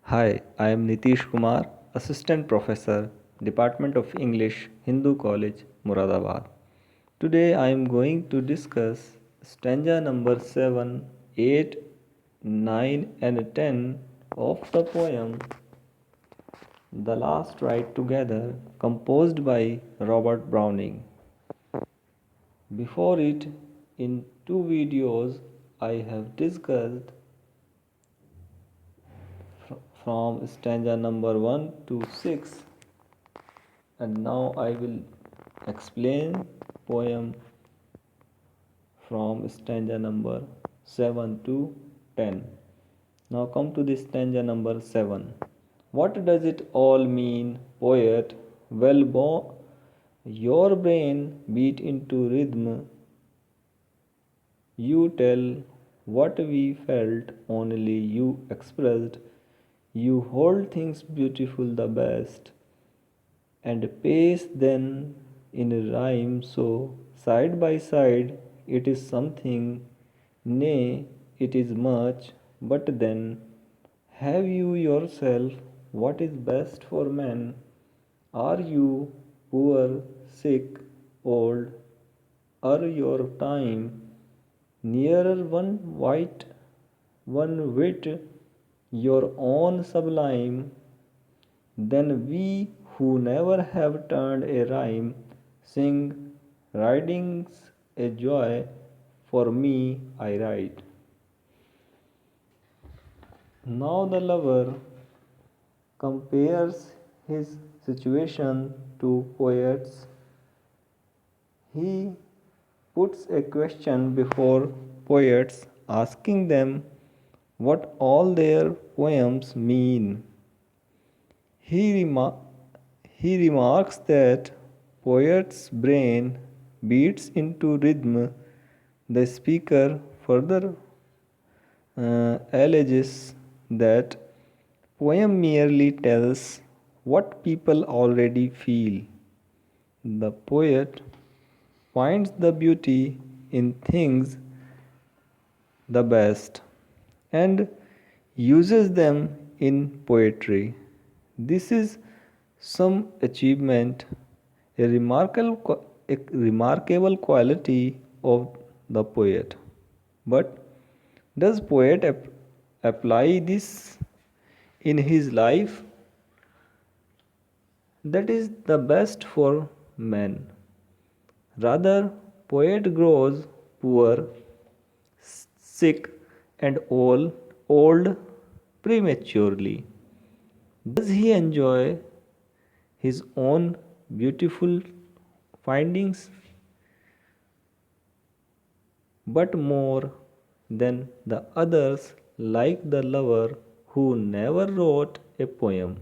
Hi, I am Nitish Kumar, Assistant Professor, Department of English, Hindu College, Moradabad. Today I am going to discuss stanza number 7, 8, 9, and 10 of the poem The Last Ride Together, composed by Robert Browning. Before it, in two videos, I have discussed from stanza number 1 to 6, and now I will explain poem from stanza number 7 to 10. Now come to the stanza number 7. What does it all mean, poet? Well, your brain beat into rhythm. You tell what we felt, only you expressed. You hold things beautiful the best, and pace then in rhyme, so side by side it is something, nay, it is much. But then, have you yourself what is best for men? Are you poor, sick, old? Are your time nearer one white, one wit, your own sublime? Then we who never have turned a rhyme sing, riding's a joy, for me I ride. Now the lover compares his situation to poets. He puts a question before poets, asking them what all their poems mean. He, rema- he remarks that poet's brain beats into rhythm. The speaker further alleges that poem merely tells what people already feel. The poet finds the beauty in things the best and uses them in poetry. This is some achievement, a remarkable quality of the poet. But does poet apply this in his life? That is the best for men. Rather, poet grows poor, sick, and old prematurely. Does he enjoy his own beautiful findings, but more than the others, like the lover who never wrote a poem?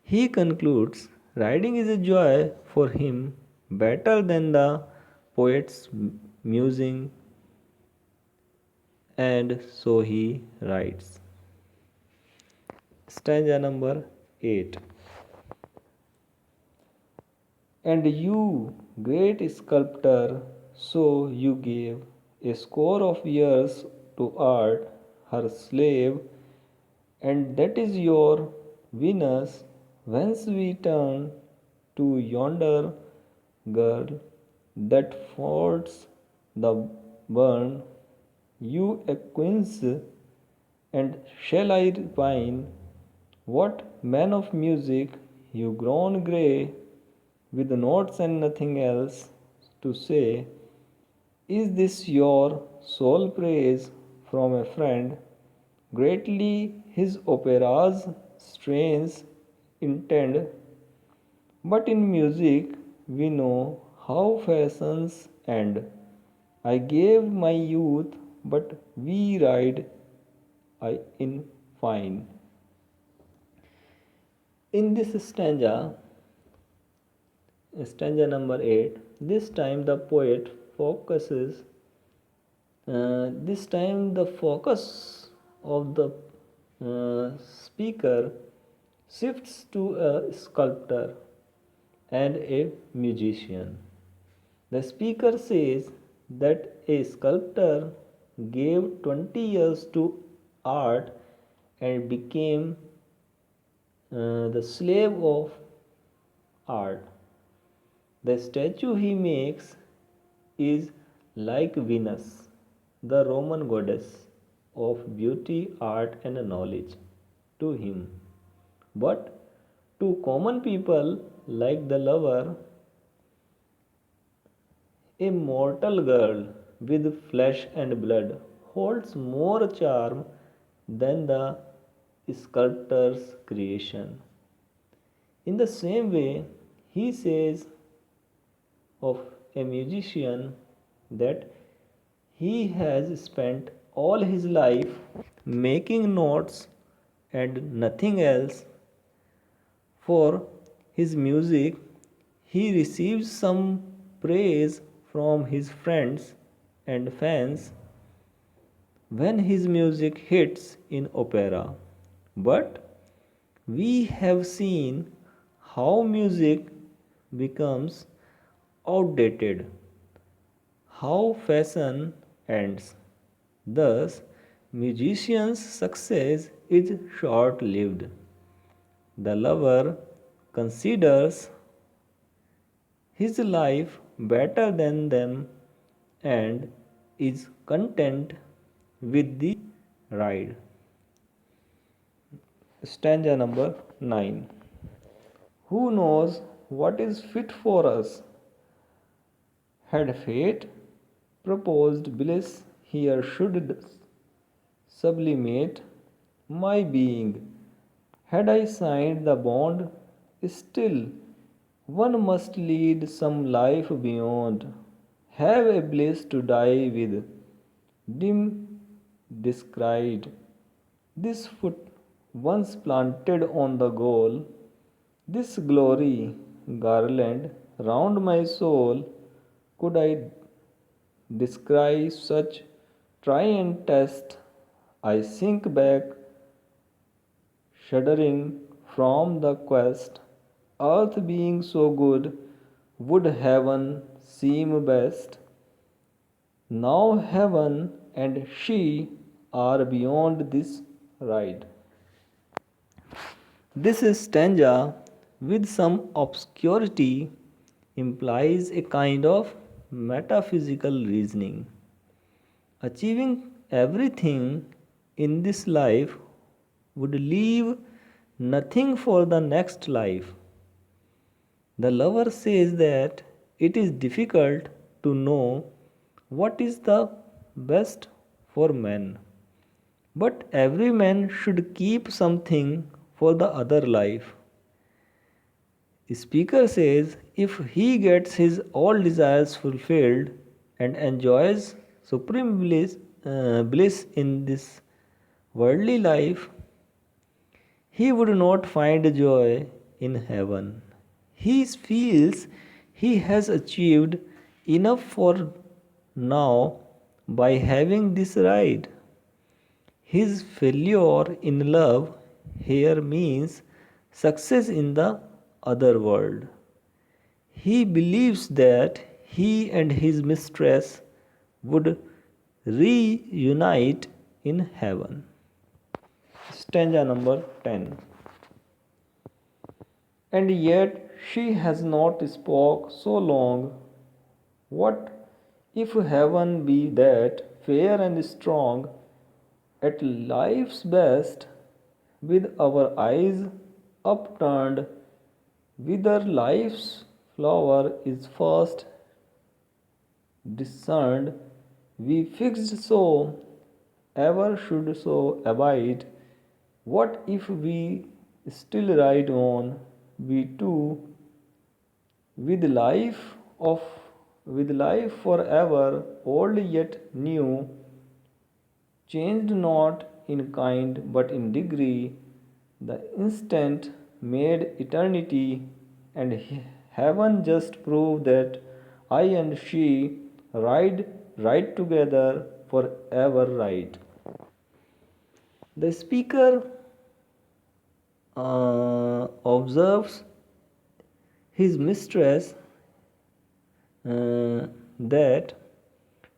He concludes writing is a joy for him better than the poet's musing, and so he writes. Stanza number 8. And you, great sculptor, so you gave a score of years to art, her slave, and that is your Venus, whence we turn to yonder girl that folds the burn. You a queen's, and shall I repine? What man of music, you grown grey, with notes and nothing else to say? Is this your sole praise from a friend? Greatly his operas strains intend, but in music we know how fashions end. I gave my youth, but we ride I in fine. In this stanza number 8, this time the poet focuses, this time the focus of the speaker shifts to a sculptor and a musician. The speaker says that a sculptor gave 20 years to art and became the slave of art. The statue he makes is like Venus, the Roman goddess of beauty, art, and knowledge to him. But to common people like the lover, a mortal girl with flesh and blood holds more charm than the sculptor's creation. In the same way, he says of a musician that he has spent all his life making notes and nothing else. For his music, he receives some praise from his friends and fans when his music hits in opera. But we have seen how music becomes outdated, how fashion ends. Thus, musician's success is short lived. The lover considers his life better than them and is content with the ride. Stanza number 9. Who knows what is fit for us? Had fate proposed bliss, here should sublimate my being. Had I signed the bond, still one must lead some life beyond, have a bliss to die with, dim descried. This foot once planted on the goal, this glory garland round my soul, could I descry such, try and test, I sink back shuddering from the quest. Earth being so good, would heaven seem best? Now heaven and she are beyond this ride. This stanza, with some obscurity, implies a kind of metaphysical reasoning. Achieving everything in this life would leave nothing for the next life. The lover says that it is difficult to know what is the best for men, but every man should keep something for the other life. Speaker says if he gets his all desires fulfilled and enjoys supreme bliss in this worldly life, he would not find joy in heaven. He feels he has achieved enough for now by having this ride. His failure in love here means success in the other world. He believes that he and his mistress would reunite in heaven. Stanza number 10. And yet she has not spoke so long. What if heaven be that fair and strong, at life's best, with our eyes upturned, whither life's flower is first discerned, we fixed so, ever should so abide. What if we still ride on, we too, with life of with life forever, old yet new, changed not in kind but in degree, the instant made eternity, and heaven just prove that I and she ride right together forever right. The speaker observes his mistress that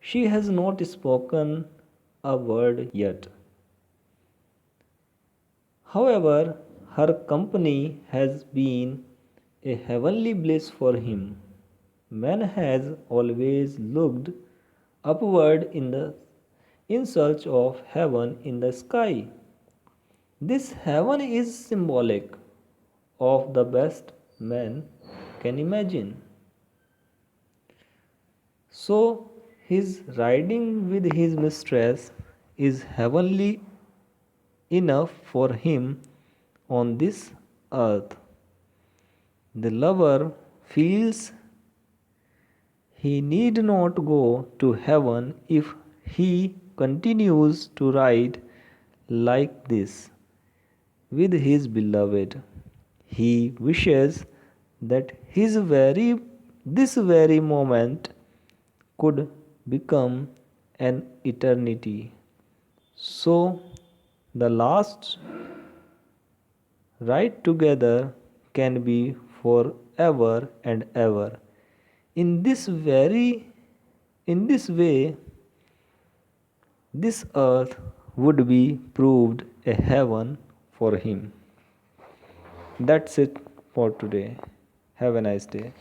she has not spoken a word yet. However, her company has been a heavenly bliss for him. Man has always looked upward in search of heaven in the sky. This heaven is symbolic of the best man can imagine. So, his riding with his mistress is heavenly enough for him on this earth. The lover feels he need not go to heaven if he continues to ride like this with his beloved. He wishes that this very moment could become an eternity. So the last ride together can be forever and ever. In this very in this way, this earth would be proved a heaven for him. That's it for today. Have a nice day.